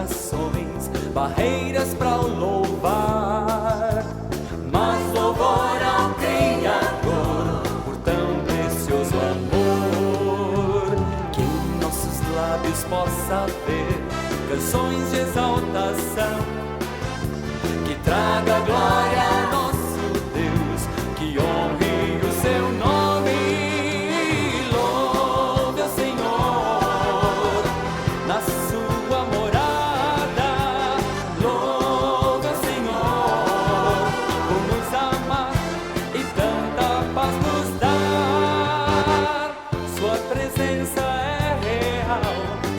corações, barreiras para o louvar. Mas louvor ao Criador por tão precioso amor, que em nossos lábios possa haver canções de exaltação, que traga glória a nosso Deus, que honre o seu nome. Louve ao Senhor na sua morada, louve ao Senhor por nos amar e tanta paz nos dar. Sua presença é real,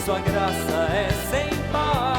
sua graça é sem par.